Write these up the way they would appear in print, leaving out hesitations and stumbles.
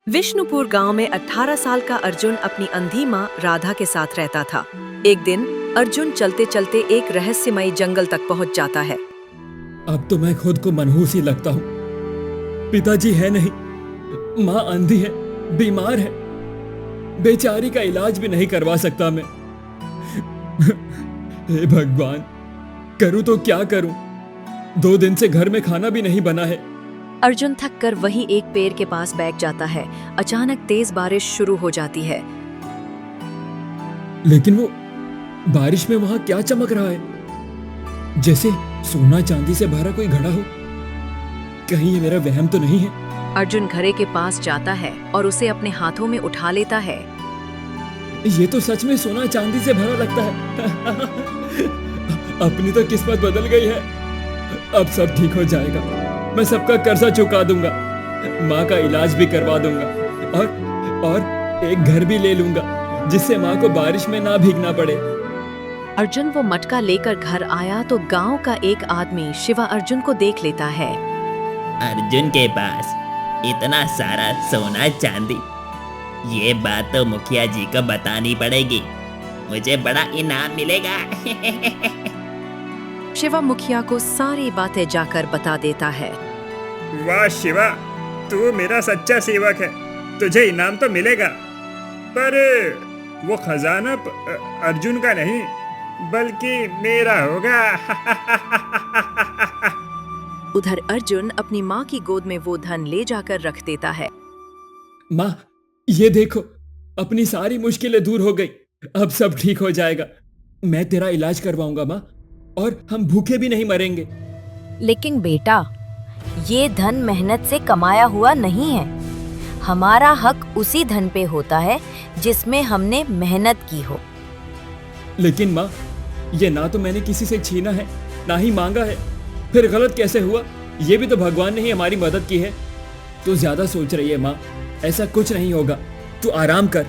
विष्णुपुर गांव में 18 साल का अर्जुन अपनी अंधी मां राधा के साथ रहता था। एक दिन अर्जुन चलते चलते एक रहस्यमयी जंगल तक पहुंच जाता है। अब तो मैं खुद को मनहूस ही लगता हूँ। पिताजी है नहीं, माँ अंधी है, बीमार है, बेचारी का इलाज भी नहीं करवा सकता मैं। हे भगवान, करूँ तो क्या करूँ? 2 दिन से घर में खाना भी नहीं बना है। अर्जुन थक कर वहीं एक पेड़ के पास बैठ जाता है। अचानक तेज बारिश शुरू हो जाती है। लेकिन वो बारिश में वहां क्या चमक रहा है? जैसे सोना चांदी से भरा कोई घड़ा हो। कहीं ये मेरा वहम तो नहीं है? अर्जुन घड़े के पास जाता है और उसे अपने हाथों में उठा लेता है। ये तो सच में सोना चांदी से भरा लगता है। अपनी तो किस्मत बदल गई है। अब सब ठीक हो जाएगा। मैं सबका कर्जा चुका दूंगा, माँ का इलाज भी करवा दूंगा और एक घर भी ले लूंगा जिससे माँ को बारिश में ना भीगना पड़े। अर्जुन वो मटका लेकर घर आया तो गांव का एक आदमी शिवा अर्जुन को देख लेता है। अर्जुन के पास इतना सारा सोना चांदी, ये बात तो मुखिया जी को बतानी पड़ेगी। मुझे बड़ा इनाम मिलेगा। शिवा मुखिया को सारी बातें जाकर बता देता है। वाह शिवा, तू मेरा सच्चा सेवक है, तुझे इनाम तो मिलेगा, पर वो खजाना अर्जुन का नहीं बल्कि मेरा होगा। उधर अर्जुन अपनी माँ की गोद में वो धन ले जाकर रख देता है। माँ, ये देखो, अपनी सारी मुश्किलें दूर हो गई। अब सब ठीक हो जाएगा। मैं तेरा इलाज करवाऊंगा माँ, और हम भूखे भी नहीं मरेंगे। लेकिन बेटा, ये धन मेहनत से कमाया हुआ नहीं है। हमारा हक उसी धन पे होता है जिसमें हमने मेहनत की हो। लेकिन माँ, ये ना तो मैंने किसी से छीना है, ना ही मांगा है। फिर गलत कैसे हुआ? ये भी तो भगवान ने ही हमारी मदद की है। तू ज्यादा सोच रही है माँ, ऐसा कुछ नहीं होगा। तू आराम कर।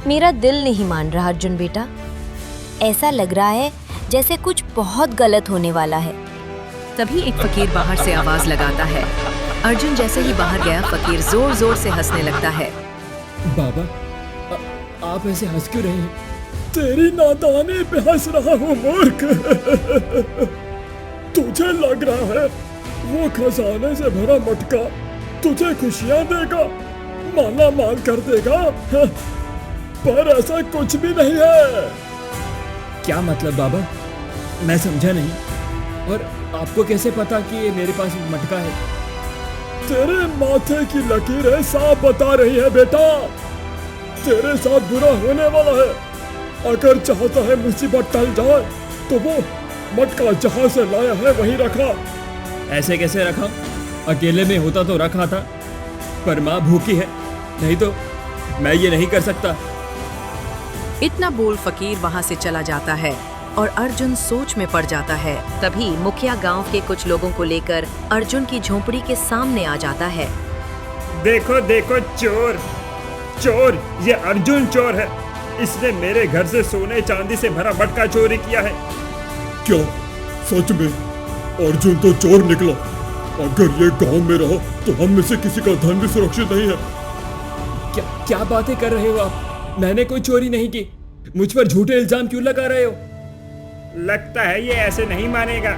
मेरा दिल नहीं मान रहा अर्जुन बेटा। ऐसा लग रहा है जैसे कुछ बहुत गलत होने वाला है। तभी एक फकीर बाहर से आवाज लगाता है। अर्जुन जैसे ही बाहर गया, फकीर जोर जोर से हंसने लगता है। बाबा, आप ऐसे हंस क्यों रहे हैं? तेरी नादानी पे हंस रहा हूँ मूर्ख। तुझे लग रहा है वो खजाने से भरा मटका तुझे खुशियाँ देगा, माला माल कर देगा, पर ऐसा कुछ भी नहीं है। क्या मतलब बाबा? मैं समझा नहीं। और आपको कैसे पता कि ये मेरे पास मटका है? तेरे माथे की लकीरें साफ बता रही है बेटा, तेरे साथ बुरा होने वाला है। अगर चाहता है मुसीबत टल जाए तो वो मटका जहां से लाया है वहीं रखा। ऐसे कैसे रखा? अकेले में होता तो रखा था, पर माँ भूखी है, नहीं तो मैं ये नहीं कर सकता। इतना बोल फकीर वहां से चला जाता है और अर्जुन सोच में पड़ जाता है। तभी मुखिया गांव के कुछ लोगों को लेकर अर्जुन की झोपड़ी के सामने आ जाता है। देखो देखो, चोर चोर, ये अर्जुन चोर है। इसने मेरे घर से सोने चांदी से भरा मटका चोरी किया है। क्या सच में अर्जुन तो चोर निकला? अगर ये गांव में रहा तो हम में से किसी का धन भी सुरक्षित नहीं है। क्या बातें कर रहे हो आप? मैंने कोई चोरी नहीं की। मुझ पर झूठे इल्जाम क्यों लगा रहे हो? लगता है ये ऐसे नहीं मानेगा,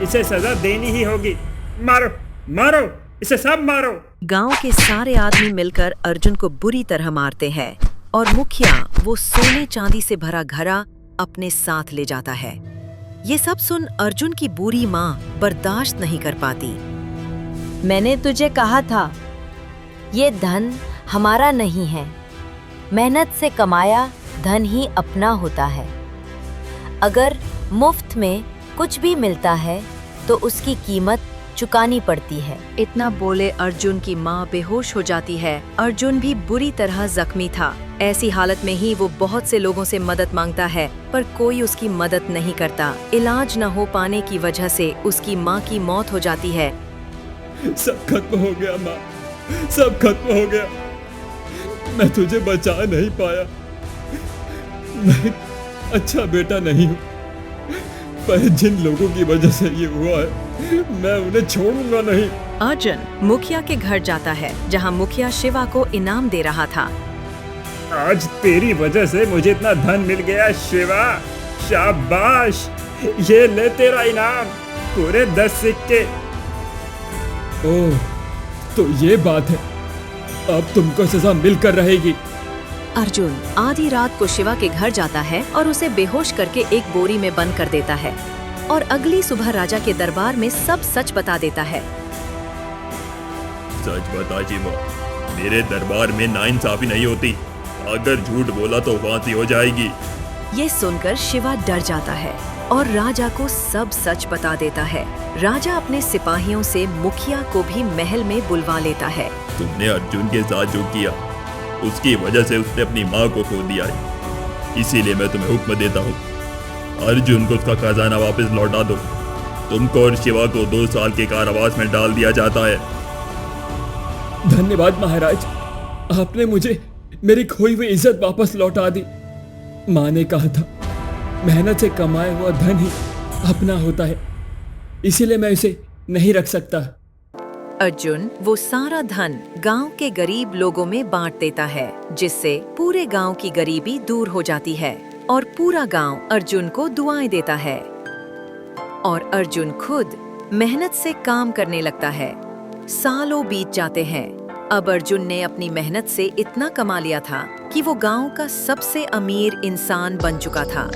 इसे सजा देनी ही होगी। मारो मारो, इसे सब मारो। गांव के सारे आदमी मिलकर अर्जुन को बुरी तरह मारते हैं और मुखिया वो सोने चांदी से भरा घड़ा अपने साथ ले जाता है। ये सब सुन अर्जुन की बुरी माँ बर्दाश्त नहीं कर पाती। मैंने तुझे कहा था, ये धन हमारा नहीं है। मेहनत से कमाया धन ही अपना होता है। अगर मुफ्त में कुछ भी मिलता है तो उसकी कीमत चुकानी पड़ती है। इतना बोले अर्जुन की माँ बेहोश हो जाती है। अर्जुन भी बुरी तरह जख्मी था। ऐसी हालत में ही वो बहुत से लोगों से मदद मांगता है, पर कोई उसकी मदद नहीं करता। इलाज न हो पाने की वजह से उसकी माँ की मौत हो जाती है। सब खत्म हो गया माँ, सब खत्म हो गया। मैं तुझे बचा नहीं पाया। मैं अच्छा बेटा नहीं हूँ। पर जिन लोगों की वजह से ये हुआ है, मैं उन्हें छोड़ूंगा नहीं। अर्जुन मुखिया के घर जाता है जहाँ मुखिया शिवा को इनाम दे रहा था। आज तेरी वजह से मुझे इतना धन मिल गया शिवा, शाबाश। ये ले तेरा इनाम, पूरे 10 सिक्के। ओह, तो ये बात है, अब तुमको सजा मिलकर रहेगी। अर्जुन आधी रात को शिवा के घर जाता है और उसे बेहोश करके एक बोरी में बंद कर देता है और अगली सुबह राजा के दरबार में सब सच बता देता है। सच बता शिवा, मेरे दरबार में नाइंसाफी नहीं होती। अगर झूठ बोला तो फांसी हो जाएगी। ये सुनकर शिवा डर जाता है और राजा को सब सच बता देता है। राजा अपने सिपाहियों से मुखिया को भी महल में बुलवा लेता है। तुमने अर्जुन के साथ जो किया, उसकी वजह से उसने अपनी माँ को खो दिया है। इसीलिए मैं तुम्हें हुक्म देता हूँ, अर्जुन को उसका खजाना वापस लौटा दो। तुमको और शिवा को 2 साल के कारावास में डाल दिया जाता है। धन्यवाद महाराज, आपने मुझे मेरी खोई हुई इज्जत वापस लौटा दी। माँ ने कहा था, मेहनत से कमाया हुआ धन ही अपना होता है, इसीलिए मैं इसे नहीं रख सकता। अर्जुन वो सारा धन गांव के गरीब लोगों में बांट देता है, जिससे पूरे गांव की गरीबी दूर हो जाती है और पूरा गांव अर्जुन को दुआएं देता है। और अर्जुन खुद मेहनत से काम करने लगता है। सालों बीत जाते हैं। अब अर्जुन ने अपनी मेहनत से इतना कमा लिया था कि वो गांव का सबसे अमीर इंसान बन चुका था।